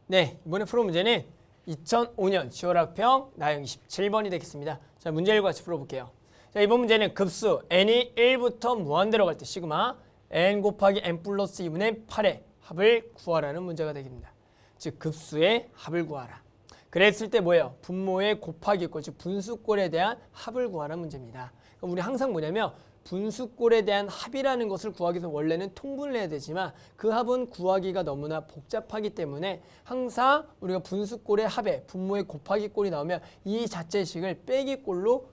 네, 이번에 풀어 문제는 2005년 10월 학평 나형 27번이 되겠습니다. 자, 문제를 같이 풀어볼게요. 자, 이번 문제는 급수 n이 1부터 무한대로 갈 때 시그마 n 곱하기 n 플러스 2분의 8의 합을 구하라는 문제가 되겠습니다. 즉 급수의 합을 구하라. 그랬을 때 뭐예요? 분모의 곱하기꼴, 즉 분수꼴에 대한 합을 구하라는 문제입니다. 그럼 우리 항상 뭐냐면 분수꼴에 대한 합이라는 것을 구하기 위해서 원래는 통분을 해야 되지만 그 합은 구하기가 너무나 복잡하기 때문에 항상 우리가 분수꼴의 합에 분모의 곱하기꼴이 나오면 이 자체식을 빼기꼴로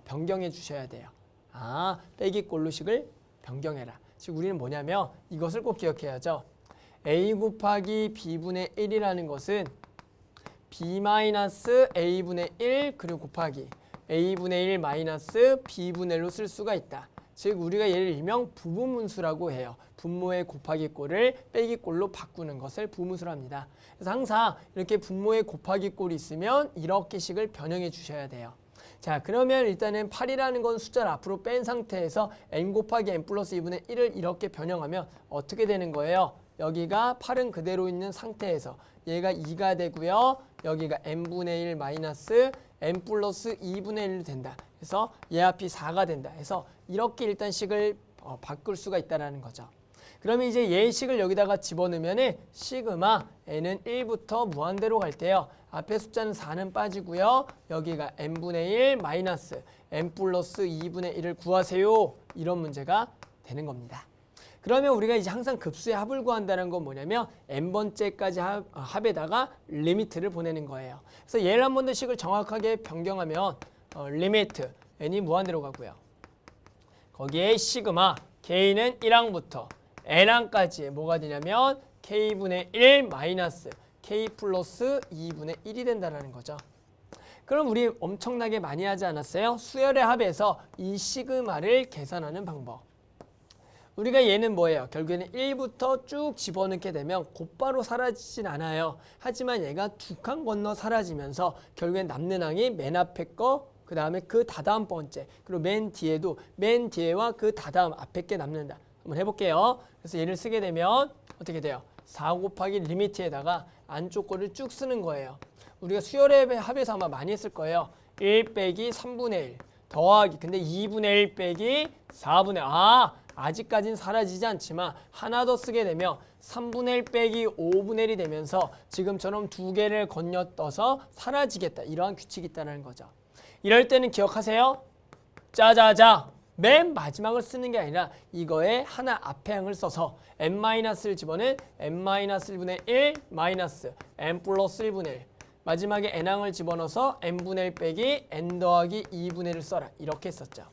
변경해 주셔야 돼요. 빼기꼴로 식을 변경해라. 즉 우리는 뭐냐면 이것을 꼭 기억해야죠. a 곱하기 b분의 1이라는 것은 b-a분의 1 그리고 곱하기 a분의 1 마이너스 b분의 1로 쓸 수가 있다. 즉 우리가 얘를 일명 부분문수라고 해요. 분모의 곱하기꼴을 빼기꼴로 바꾸는 것을 부분문수로 합니다. 그래서 항상 이렇게 분모의 곱하기꼴이 있으면 이렇게 식을 변형해 주셔야 돼요. 자, 그러면 일단은 8이라는 건 숫자를 앞으로 뺀 상태에서 n 곱하기 n 플러스 2분의 1을 이렇게 변형하면 어떻게 되는 거예요? 여기가 8은 그대로 있는 상태에서 얘가 2가 되고요. 여기가 n분의 1 마이너스 n 플러스 2분의 1로 된다. 그래서 얘 앞이 4가 된다. 그래서 이렇게 일단 식을 바꿀 수가 있다는 거죠. 그러면 이제 얘 식을 여기다가 집어넣으면 시그마 n은 1부터 무한대로 갈 때요. 앞에 숫자는 4는 빠지고요. 여기가 n분의 1 마이너스 n 플러스 2분의 1을 구하세요. 이런 문제가 되는 겁니다. 그러면 우리가 이제 항상 급수의 합을 구한다는 건 뭐냐면 n번째까지 합에다가 리미트를 보내는 거예요. 그래서 얘를 한 번 더 식을 정확하게 변경하면 리미트 n이 무한대로 가고요. 거기에 시그마 k는 1항부터 n항까지 뭐가 되냐면 k분의 1 마이너스 k 플러스 2분의 1이 된다는 거죠. 그럼 우리 엄청나게 많이 하지 않았어요? 수열의 합에서 이 시그마를 계산하는 방법. 우리가 얘는 뭐예요? 결국에는 1부터 쭉 집어넣게 되면 곧바로 사라지진 않아요. 하지만 얘가 두 칸 건너 사라지면서 결국엔 남는 항이 맨 앞에 거, 그 다음에 그 다다음 번째, 그리고 맨 뒤에도 맨 뒤에와 그 다다음 앞에 게 남는다. 한번 해볼게요. 그래서 얘를 쓰게 되면 어떻게 돼요? 4 곱하기 리미트에다가 안쪽 거를 쭉 쓰는 거예요. 우리가 수열의 합에서 아마 많이 했을 거예요. 1 빼기 3분의 1 더하기 근데 2분의 1 빼기 4분의 아직까지는 사라지지 않지만 하나 더 쓰게 되면 3분의 1 빼기 5분의 1이 되면서 지금처럼 두 개를 건너떠서 사라지겠다. 이러한 규칙이 있다는 거죠. 이럴 때는 기억하세요. 짜자자 맨 마지막을 쓰는 게 아니라 이거에 하나 앞에 항을 써서 n-를 집어넣은 n-1분의 1 마이너스 n 플러스 1분의 1 마지막에 n항을 집어넣어서 n분의 1 빼기 n 더하기 2분의 1을 써라. 이렇게 썼죠.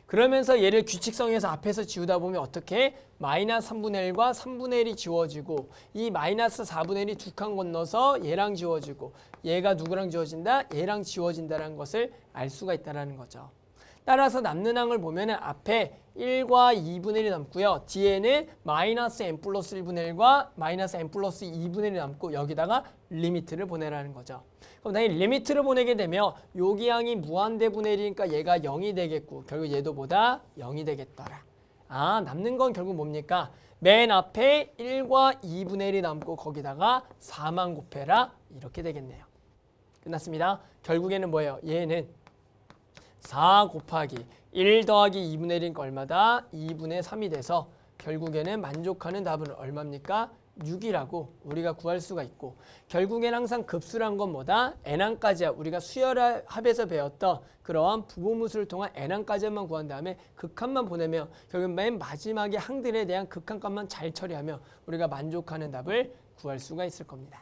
그러면서 얘를 규칙성에서 앞에서 지우다 보면 어떻게? 마이너스 3분의 1과 3분의 1이 지워지고 이 마이너스 4분의 1이 두 칸 건너서 얘랑 지워지고 얘가 누구랑 지워진다? 얘랑 지워진다는 것을 알 수가 있다는 거죠. 따라서 남는 항을 보면 앞에 1과 2분의 1이 남고요. 뒤에는 마이너스 n 플러스 1분의 1과 마이너스 n 플러스 2분의 1이 남고 여기다가 리미트를 보내라는 거죠. 그럼 당연히 리미트를 보내게 되면 여기 항이 무한대분의 1이니까 얘가 0이 되겠고 결국 얘도 보다 0이 되겠더라. 남는 건 결국 뭡니까? 맨 앞에 1과 2분의 1이 남고 거기다가 4만 곱해라. 이렇게 되겠네요. 끝났습니다. 결국에는 뭐예요? 얘는 4 곱하기 1 더하기 2분의 1이니까 얼마다? 2분의 3이 돼서 결국에는 만족하는 답은 얼마입니까? 6이라고 우리가 구할 수가 있고 결국엔 항상 급수란 건 뭐다? n항까지야. 우리가 수열의 합에서 배웠던 그러한 부분문수를 통한 n항까지만 구한 다음에 극한만 보내면 결국 맨 마지막에 항들에 대한 극한값만 잘 처리하면 우리가 만족하는 답을 구할 수가 있을 겁니다.